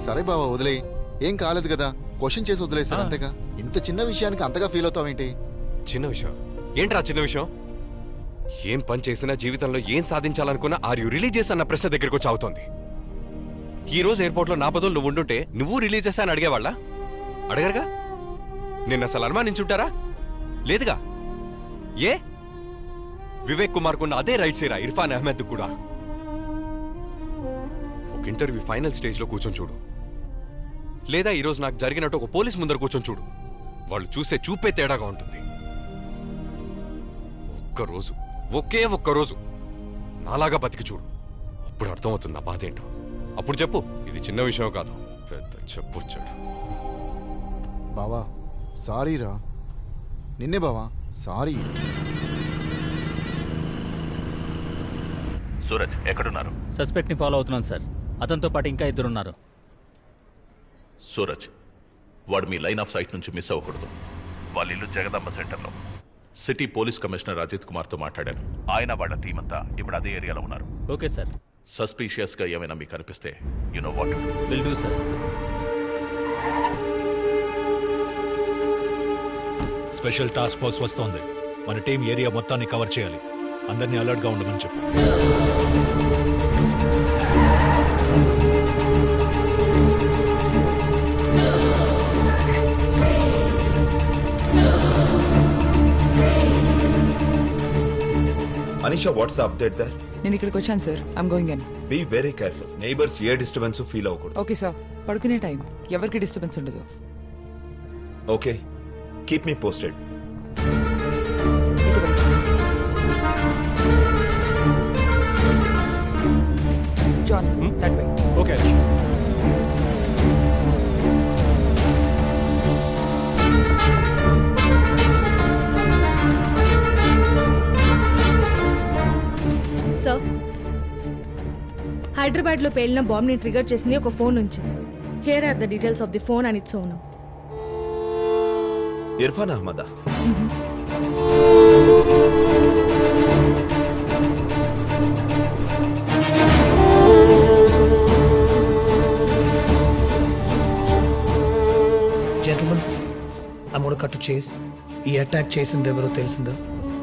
సరే బావా వదిలే, ఏం కాలేదు కదా, క్వశ్చన్ చేసి వదిలేసాను అంతేగా. ఇంత చిన్న విషయానికి అంతగా ఫీల్ అవుతావేంటి? చిన్న విషయం ఏంట్రా చిన్న విషయం? ఏం పని చేసినా జీవితంలో ఏం సాధించాలనుకున్నా ఆర్ యు రిలీజియస్ అన్న ప్రశ్న దగ్గరకు వచ్చి అవుతోంది. ఈ రోజు ఎయిర్పోర్ట్లో నా బదులు నువ్వు ఉండుంటే నువ్వు రిలీజియస్ అని అడిగేవాళ్ళ? అడగరుగా. నిన్న అసలు అనుమానించుంటారా? లేదుగా. ఏ వివేక్ కుమార్ కున్న అదే రైట్స్ ఏరా ఇర్ఫాన్ అహ్మద్ కూడా. ఒక ఇంటర్వ్యూ ఫైనల్ స్టేజ్ లో కూర్చొని చూడు, లేదా ఈరోజు నాకు జరిగినట్టు ఒక పోలీస్ ముందర కూర్చొని చూడు, వాళ్ళు చూసే చూపే తేడాగా ఉంటుంది. ఒక్కరోజు, ఒక్క రోజు నాలాగా బతికి చూడు, అప్పుడు అర్థమవుతుంది ఆ బాధ ఏంటో. అప్పుడు చెప్పు ఇది చిన్న విషయం కాదు, పెద్ద చెప్పొచ్చాడు. బావా సారీరా, నిన్నే బావా సారీ. సూరజ్ ఎక్కడున్నారు? సస్పెక్ట్ ని ఫాలో అవుతున్నాను సార్. అతనితో పాటు ఇంకా ఇద్దరున్నారు. సూరజ్, వాడు మీ లైన్ ఆఫ్ సైట్ నుంచి మిస్ అవ్వకూడదు. వాళ్ళ ఇల్లు జగదాంబ సెంటర్లో. సిటీ పోలీస్ కమిషనర్ అజిత్ కుమార్తో మాట్లాడాను. ఆయన వాళ్ళ టీం అంతా ఇప్పుడు అదే ఏరియాలో ఉన్నారు. Okay sir. సస్పీషియస్ గా ఏమైనా మీకు అనిపిస్తే you know what to do. Will do sir. Special task force వస్తోంది. మన టీం ఏరియా మొత్తాన్ని కవర్ చేయాలి. అందరినీ అలర్ట్ గా ఉండమని చెప్పు. Anisha, what's the update there? నేను ఇక్కడికి వచ్చాను sir. I'm going in. Be very careful. Neighbors ఏ డిస్టర్బెన్స్ ఫీల్ అవ్వకూడదు. Okay sir. పడుకునే టైం, ఎవరికి డిస్టర్బెన్స్ ఉండదు. Okay, keep me posted. John, that way. Okay. Sir, Hyderabad లో పేలిన బాంబ్ ని ట్రిగర్ చేసింది ఒక ఫోన్ నుంచి. Here are the details of the phone and its owner. Irfan అహ్మదా? Gentlemen, I'm going to cut to chase. ఈ అటాక్ చేసింది ఎవరో తెలిసిందా?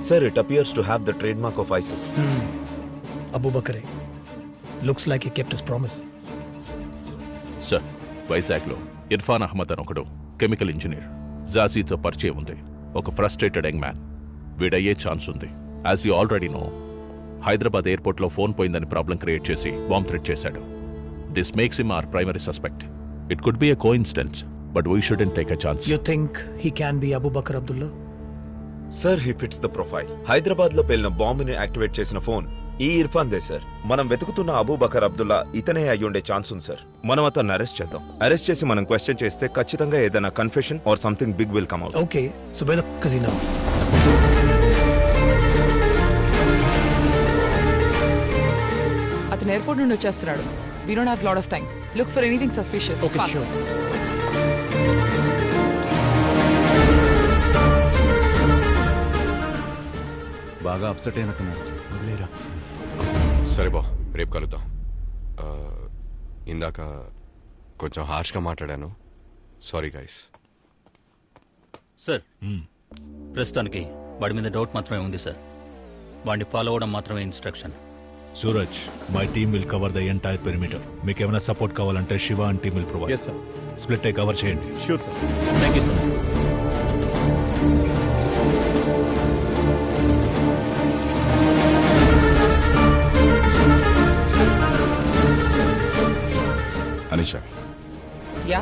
Sir, it appears to have the trademark of ISIS. Abu Bakr. Looks like he kept his promise. Sir, వైజాగ్లో ఇర్ఫాన్ అహ్మద్ అని ఒకడు chemical engineer. జాజీతో పరిచయం ఉంది. ఒక ఫ్రస్ట్రేటెడ్ యంగ్ మ్యాన్. వీడయ్యే ఛాన్స్ ఉంది. As you already know, Hyderabad ఎయిర్పోర్ట్లో ఫోన్ పోయిందని ప్రాబ్లం క్రియేట్ చేసి బాంబ్ థ్రెట్ చేశాడు. This makes him our primary suspect. It could be a coincidence, but we shouldn't take a chance. You think he can be Abu Bakr Abdullah? Sir, he fits the profile. Hyderabad లో పేలిన బాంబుని activate చేసిన phone ఈ Irfan they sir. మనం వెతుకుతున్న Abu Bakr Abdullah ఇతనే అయ్యుండే chance ఉంది sir. మనం అతన్ని arrest చేద్దాం. అరెస్ట్ చేసి మనం క్వశ్చన్ చేస్తే ఖచ్చితంగా ఏదైనా confession or something big will come out. Okay, so by the casino. అతను ఎయిర్పోర్ట్ నుండి వచ్చేస్తున్నాడు. We don't have lot of time. Look for anything suspicious. Okay, Fast. sure. బాగా అప్సెట్ అయినట్టున్నాడు. వదిలేరా. సరే బా, రేపు కలుద్దాం. ఇందాక కొంచెం హార్ష్గా మాట్లాడాను, సారీ గైస్. సార్, ప్రస్తుతానికి వాడి మీద డౌట్ మాత్రమే ఉంది సార్. వాడిని ఫాలో అవ్వడం మాత్రమే instruction. Suraj, my team will cover the entire perimeter. మీకు ఏమైనా సపోర్ట్ కావాలంటే Shiva and team will provide. Yes sir. Split అయి కవర్ చేయండి. Sure sir. Thank you sir. Anisha, yeah,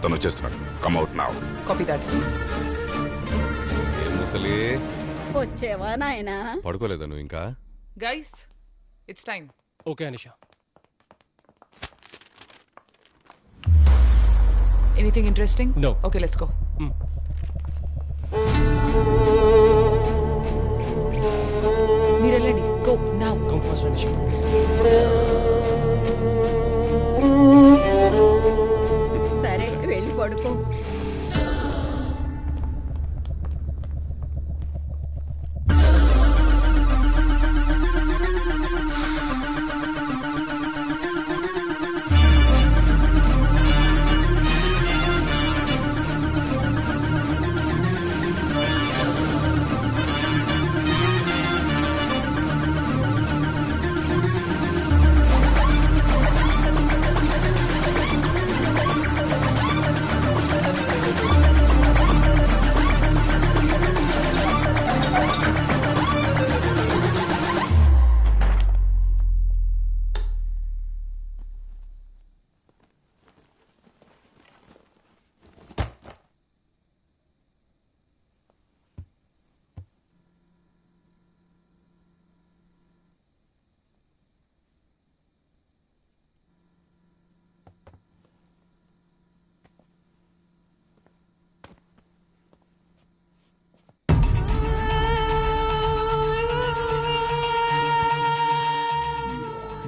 తను వచ్చేస్తున్నాడు. Come out now. Copy that. ఏం ముసలి, వచ్చేవా నాయనా? పడుకోలేదా నువ్వు ఇంకా? Guys, it's time. Okay Anisha. Anything interesting? No. Okay, let's go. మీరు వెళ్ళండి. Go now. Come fast Anisha. సరే వెళ్ళి పడుకో.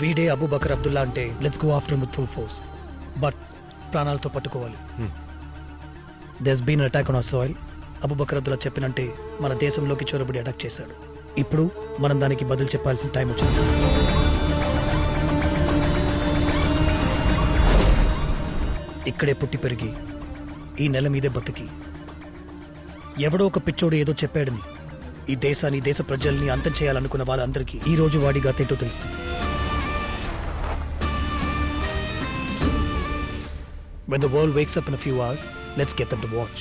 వీడే అబూ బకర్ అబ్దుల్లా అంటే let's go after with full force. But ప్రాణాలతో పట్టుకోవాలి. There's been attack on our soil. Abu Bakr Abdullah చెప్పినంటే మన దేశంలోకి చొరబడి అటాక్ చేశాడు. ఇప్పుడు మనం దానికి బదులు చెప్పాల్సిన టైం వచ్చింది. ఇక్కడే పుట్టి పెరిగి ఈ నెల మీదే బతికి ఎవడో ఒక పిచ్చోడు ఏదో చెప్పాడని ఈ దేశాన్ని దేశ ప్రజల్ని అంతం చేయాలనుకున్న వాళ్ళందరికీ ఈ రోజు వాడి గతేంటో తెలుస్తుంది. When the world wakes up in a few hours, let's get them to watch.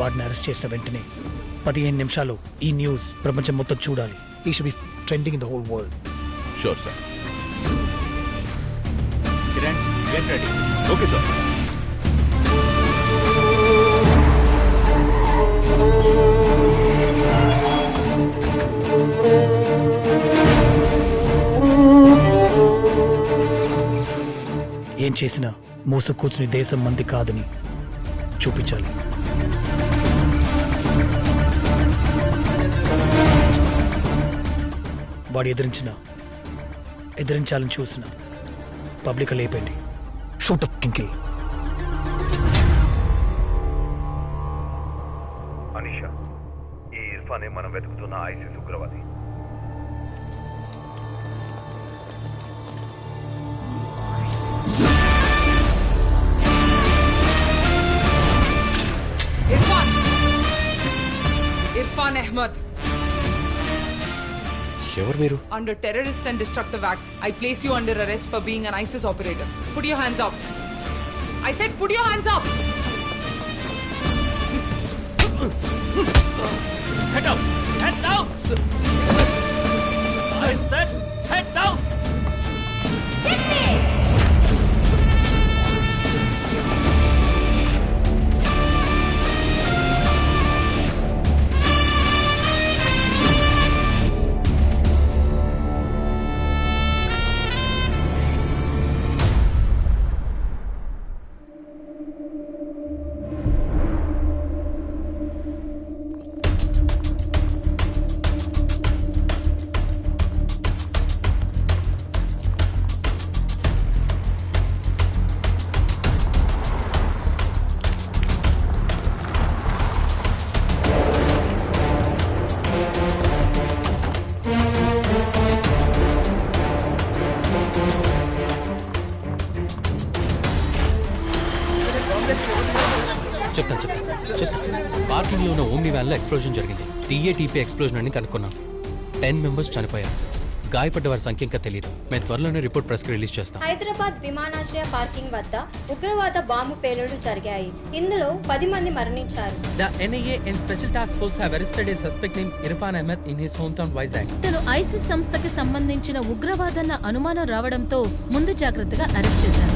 వాడిని అరెస్ట్ చేసిన వెంటనే 15 నిమిషాలు ఈ న్యూస్ ప్రపంచం మొత్తం చూడాలి. He should be trending in the whole world. Sure sir. Kiran get ready. Okay sir. ఏం చేసినా మూసు కూర్చుని దేశం మంది కాదని చూపించాలి. వాడు ఎదిరించాలని చూసిన పబ్లిక్ లేపండి. Shoot of కింకిల్. అనిషా, ఈ ఇర్ఫానే మనం వెతుకుతున్న ఐసిస్ ఉగ్రవాది. Irfan Ahmed. ఎవరు మీరు? Under Terrorist and Destructive Act, I place you under arrest for being an ISIS operator. Put your hands up. I said put your hands up. Head down. Head down. I said head down. చెప్తా. Parking లో ఉన్న omni van లో explosion జరిగింది. టీఏటీపీ explosion అని కనుక్కున్నాం. 10 members చనిపోయారు. గాయపడ్డ వారి సంఖ్య ఇంకా తెలియదు. మేము త్వరలోనే రిపోర్ట్ ప్రెస్ కి రిలీజ్ చేస్తాం. హైదరాబాద్ విమానాశ్రయ పార్కింగ్ వద్ద ఉగ్రవాద బాంబు పేలుళ్లు జరిగాయి. ఇందులో 10 మంది మరణించారు. The NIA and Special Task Force have arrested a suspect named Irfan Ahmed in his hometown Vizag. ఇతను ఐసిస్ సంస్థకి సంబంధించిన ఉగ్రవాదన్న అనుమానం రావడంతో ముందు జాగ్రత్తగా అరెస్ట్ చేశారు.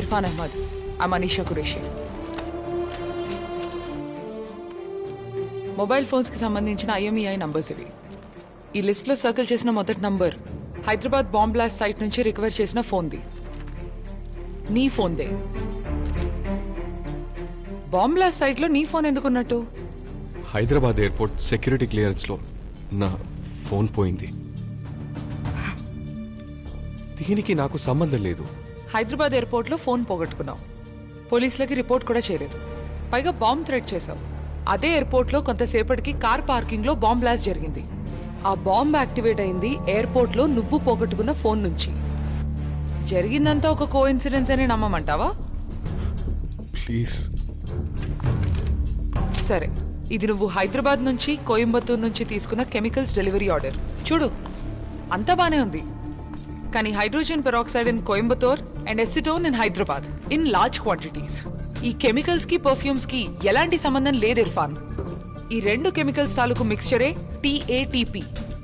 Irfan Ahmed. I'm Anisha Qureshi. Mobile phones కి సంబంధించిన IMEI నంబర్స్ ఇవి. ఈ లిస్ట్ లో సర్కిల్ చేసిన మొదటి number Hyderabad bomb blast site నుంచి రికవర్ చేసిన ఫోన్ది. నీ ఫోన్దే. బాంబ్ బ్లాస్ట్ సైట్ లో నీ ఫోన్ ఎందుకున్నట్టు? హైదరాబాద్ ఎయిర్పోర్ట్ సెక్యూరిటీ క్లియరెన్స్ లో నా ఫోన్ పోయింది. దీనికి నాకు సంబంధం లేదు. హైదరాబాద్ ఎయిర్పోర్ట్ లో ఫోన్ పోగొట్టుకున్నావు. పోలీసులకి రిపోర్ట్ కూడా చేయలేదు. పైగా బాంబ్ థ్రెట్ చేశావు. అదే ఎయిర్పోర్ట్ లో కొంతసేపటికి కార్ పార్కింగ్ లో బాంబ్ బ్లాస్ట్ జరిగింది. ఆ బాంబ్ యాక్టివేట్ అయింది ఎయిర్పోర్ట్ లో నువ్వు పోగొట్టుకున్న ఫోన్ నుంచి. జరిగిందంతా ఒక కోఇన్సిడెన్స్ అని నమ్మమంటావా? ప్లీజ్. సరే, ఇది నువ్వు హైదరాబాద్ నుంచి కోయంబత్తూర్ నుంచి తీసుకున్న కెమికల్స్ డెలివరీ ఆర్డర్. చూడు, అంతా బానే ఉంది. కానీ hydrogen peroxide in Coimbatore and acetone in Hyderabad in large quantities. ఈ కెమికల్స్ కి పర్ఫ్యూమ్స్ కి ఎలాంటి సంబంధం లేదు ఇర్ఫాన్. ఈ 2 కెమికల్స్ తాలూకు మిక్స్చరే TATP,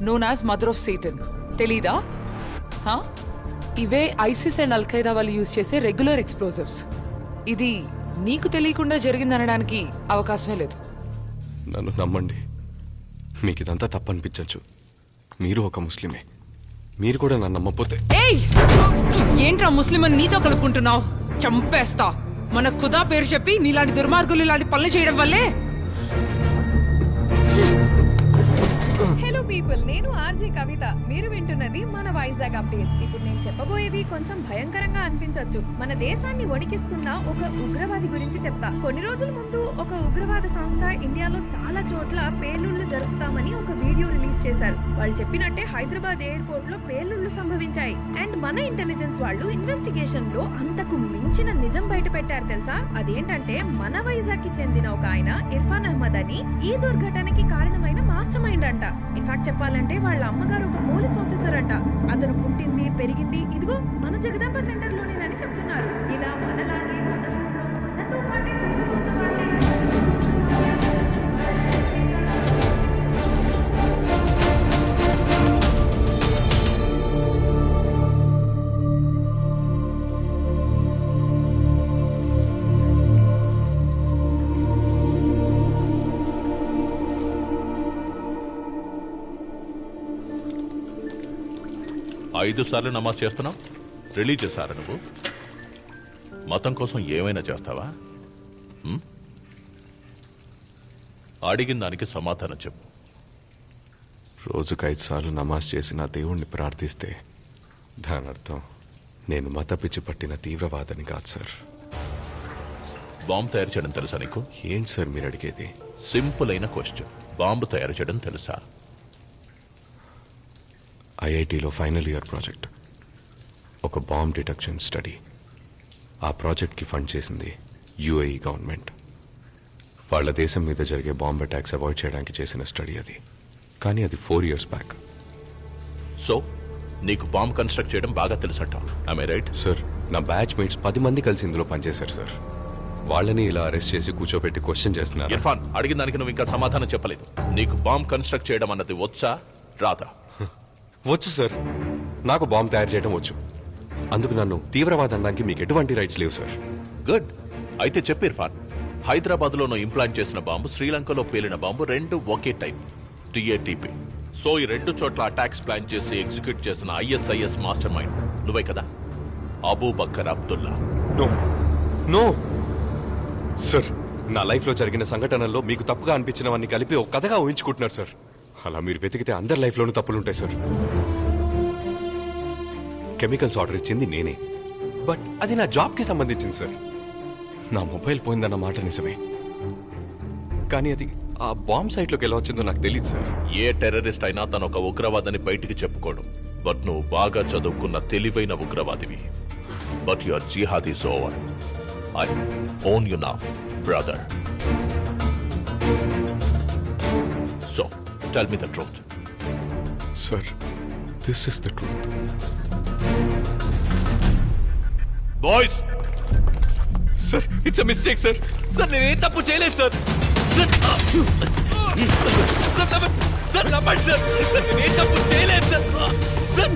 known as mother of Satan. తెలీదా? ఇవే ఐసిస్ అండ్ అల్ఖైదా వాళ్ళు యూజ్ చేసే రెగ్యులర్ ఎక్స్ప్లోజివ్స్. ఇది నీకు తెలియకుండా జరిగిందనడానికి అవకాశమే లేదు. నన్ను నమ్మండి, మీకు ఇదంతా తప్పనిపించచ్చు. మీరు ఒక ముస్లిమే. మీరు కూడా నన్ను నమ్మపోతే. ఏంట్రా ముస్లిం అని నీతో కలుపుకుంటున్నావు? చంపేస్తా. మన ఖుదా పేరు చెప్పి నీలాంటి దుర్మార్గులు ఇలాంటి పనులు చేయడం వల్లే. హలో పీపుల్, నేను ఆర్జే కవిత. మీరు వింటున్నది మన వైజాగ్ అప్డేట్స్. ఇప్పుడు నేను చెప్పబోయేది కొంచెం భయంకరంగా అనిపించవచ్చు. మన దేశాన్ని వణికిస్తున్న ఒక ఉగ్రవాది గురించి చెప్తా. కొన్ని రోజుల ముందు ఒక ఉగ్రవాద సంస్థ ఇండియాలో చాలా చోట్ల పేలుళ్లు జరుపుతామని ఒక వీడియో రిలీజ్ చేశారు. వాళ్ళు చెప్పినట్టే హైదరాబాద్ ఎయిర్పోర్ట్ లో పేలుళ్లు సంభవించాయి. అండ్ మన ఇంటెలిజెన్స్ వాళ్ళు ఇన్వెస్టిగేషన్ లో అంతకు మించిన నిజం బయట పెట్టారు తెలుసా? అదేంటంటే మన వైజాగ్ కి చెందిన ఒక ఆయన ఇర్ఫాన్ అహ్మద్ అని ఈ దుర్ఘటనకి కారణమైన మాస్టర్ మైండ్ అంట. ఇన్ఫాక్ట్ చెప్పాలంటే వాళ్ళ అమ్మగారు ఒక పోలీస్ ఆఫీసర్ అంట. అతను పుట్టింది పెరిగింది ఇదిగో మన జగదాంబ సెంటర్ లోనేనని చెప్తున్నారు. ఇలా మనలాగే మనతో పాటే తిరుగుతున్న వాళ్ళే. 5 సార్లు నమాజ్ చేస్తున్నావు, రిలీజ్ చేశారా నువ్వు? మతం కోసం ఏమైనా చేస్తావా? అడిగిన దానికి సమాధానం చెప్పు. రోజుకు 5 సార్లు నమాజ్ చేసి నా దేవుణ్ణి ప్రార్థిస్తే దాని అర్థం నేను మత పిచ్చి పట్టిన తీవ్రవాదని కాదు సార్. బాంబు తయారు చేయడం తెలుసా నీకు? ఏంటి సార్ మీరు అడిగేది? సింపుల్ అయిన క్వశ్చన్. బాంబు తయారు చేయడం తెలుసా? ఐఐటిలో ఫైనల్ ఇయర్ ప్రాజెక్ట్ ఒక బాంబ్ డిటెక్షన్ స్టడీ. ఆ ప్రాజెక్ట్కి ఫండ్ చేసింది యుఏఈ గవర్నమెంట్. వాళ్ళ దేశం మీద జరిగే బాంబ్ అటాక్స్ అవాయిడ్ చేయడానికి చేసిన స్టడీ అది. కానీ అది 4 years బ్యాక్. సో నీకు బాంబ్ కన్స్ట్రక్ట్ చేయడం బాగా తెలుసట. I right? సార్, నా బ్యాచ్ మేట్స్ 10 మంది కలిసి ఇందులో పనిచేశారు సార్. వాళ్ళని ఇలా అరెస్ట్ చేసి కూర్చోబెట్టి క్వశ్చన్ చేస్తున్నారు. ఇర్ఫాన్, అడిగిన దానికి నువ్వు ఇంకా సమాధానం చెప్పలేదు. నీకు బాంబ్ కన్స్ట్రక్ట్ చేయడం అన్నది వచ్చా రాదా? వచ్చు సార్, నాకు బాంబ్ తయారు చేయడం వచ్చు. అందుకు నన్ను తీవ్రవాదం అనడానికి మీకు ఎటువంటి రైట్స్ లేవు సార్. గుడ్. అయితే చెప్పు ఇర్ఫాన్, హైదరాబాద్లో నువ్వు ఇంప్లాంట్ చేసిన బాంబు, శ్రీలంకలో పేలిన బాంబు 2 ఒకే టైప్, టిఏటిపి. సో ఈ 2 చోట్ల అటాక్స్ ప్లాన్ చేసి ఎగ్జిక్యూట్ చేసిన ఐఎస్ఐఎస్ మాస్టర్ మైండ్ నువ్వే కదా? Abu Bakr Abdullah. No no sir, నా లైఫ్లో జరిగిన సంఘటనల్లో మీకు తప్పుగా అనిపించినవన్నీ కలిపి ఒక కథగా ఊహించుకుంటున్నారు సార్. అలా మీరు వెతికితే అందరి లైఫ్లోనూ తప్పులుంటాయి సార్. కెమికల్స్ ఆర్డర్ ఇచ్చింది నేనే, బట్ అది నా జాబ్కి సంబంధించింది సార్. నా మొబైల్ పోయిందన్న మాట నిజమే, కానీ అది ఆ బాంబ్ సైట్లోకి ఎలా వచ్చిందో నాకు తెలియదు సార్. ఏ టెర్రరిస్ట్ అయినా తను ఒక ఉగ్రవాదని బయటికి చెప్పుకోడు. బట్ నువ్వు బాగా చదువుకున్న తెలివైన ఉగ్రవాదివి. But your jihad is over. I own you now brother. So tell me the truth. Sir, this is the truth. Boys, sir, it's a mistake sir. Sir, నేనేం తప్పు చేయలేదు సార్. సార్, సార్ నమ్మండి sir. Sir, నేనేం తప్పు చేయలేదు sir. Sir,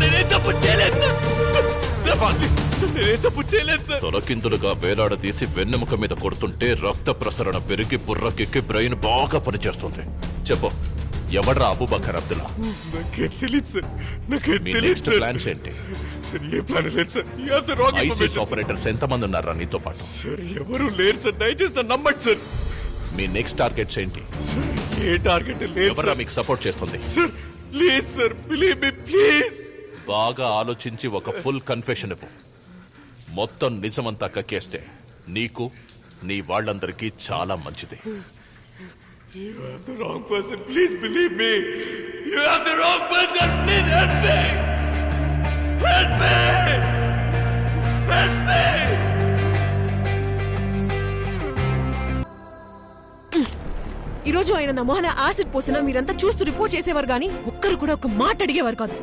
నేనేం తప్పు చేయలేదు సార్. సార్, నేనేం తప్పు చేయలేదు సార్. తొలకిందులుగా వేలాడదీసి వెన్నెముక మీద కొడుతుంటే రక్త ప్రసరణ పెరిగి బుర్రకెక్కి బ్రెయిన్ బాగా పనిచేస్తుంది. చెప్పు, ఎవడ్రా అబూ బకర్ అబ్దుల్లా? నాకే తెలియదు సార్. నాకే మీ తెలియదు నెక్స్ట్ సార్. ప్లాన్స్ ఏంటి? సార్, ఏ ప్లాన్ లేదు sir. You have the wrong ISIS information. Operators ఎంతమంది ఉన్నారా నీతో పాటు? సార్, ఎవరు లేరు సార్. దయచేసి నన్ను నమ్మండి సార్. మీ నెక్స్ట్ టార్గెట్స్ ఏంటి? సార్, ఏ టార్గెట్ లేదు ఎవరా సార్. మీకు సపోర్ట్ చేస్తుంది? Sir, please sir, believe me please. బాగా ఆలోచించి ఒక ఫుల్ కన్ఫెషన్ ఇవ్వు. మొత్తం నిజమంతా కక్కేస్తే నీకు, నీ వాళ్ళందరికీ చాలా మంచిది. You have the wrong person. Please believe me. You have the wrong person. Please help me. Help me. Help me. ఈరోజు ఆయన నా మొహన యాసిడ్ పోసినా మీరంతా చూస్తూ రిపోర్ట్ చేసేవారు గానీ ఒక్కరు కూడా ఒక మాట అడిగేవారు కాదు.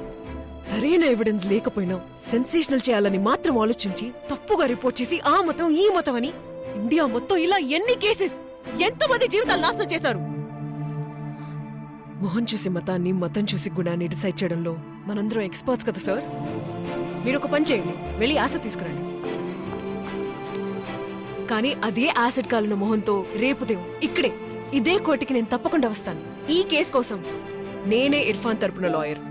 సరైన ఎవిడెన్స్ లేకపోయినా సెన్సేషనల్ చేయాలని మాత్రం ఆలోచించి తప్పుగా రిపోర్ట్ చేసి ఆ మతం ఈ మతం అని ఇండియా మొత్తం ఇలా ఎన్ని కేసెస్, ఎంతమంది జీవితాలు నాశనం చేశారు. మొహం చూసి మతాన్ని, మతం చూసి గుణాన్ని డిసైడ్ చేయడంలో మనందరం ఎక్స్పర్ట్స్ కదా సార్. మీరు ఒక పని చేయండి, వెళ్ళి యాసిడ్ తీసుకురండి. కానీ అదే యాసిడ్ కాలిన మొహంతో రేపు ఉదయం ఇక్కడే ఇదే కోర్టుకి నేను తప్పకుండా వస్తాను. ఈ కేసు కోసం నేనే ఇర్ఫాన్ తరపున లాయర్.